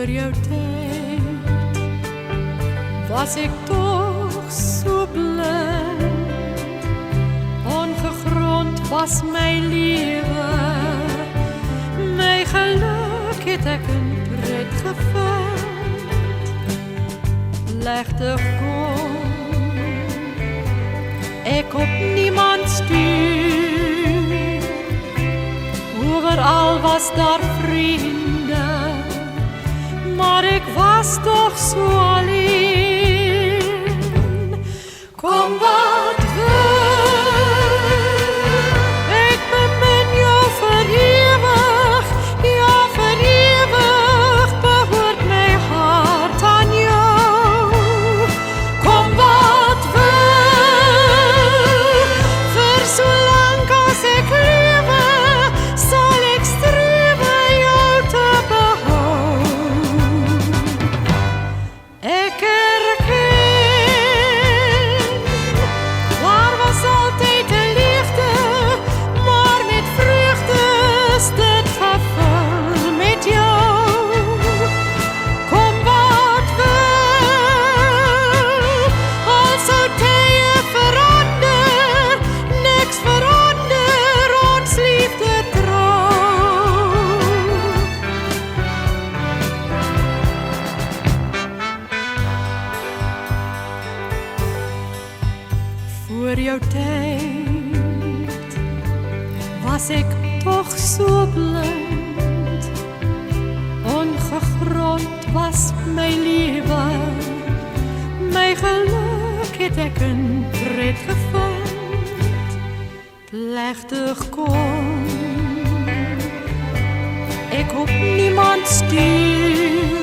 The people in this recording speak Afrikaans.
jou tyd was ek toch so blind, ongegrond was my lewe, my geluk het ek in pret gevind, plegtig kon ek op niemand stuur, overal was daar vriende, maar ek was toch so alleen. Kom wat wil, ek bemin jou vir ewig, ja vir ewig behoort my hart aan jou. Kom wat wil, vir so lang as ek lewe, sal ek strewe jou te behou. Ek erken, daar was altyd 'n liefde, maar met vreugde is dit gevul met jou. Kom wat wil, al sou tye verander, niks verander ons liefde trou. Voor jou tyd was ek toch so blind, ongegrond was my lewe, my geluk het ek in pret gevind, plegtig kon ek op niemand stuur,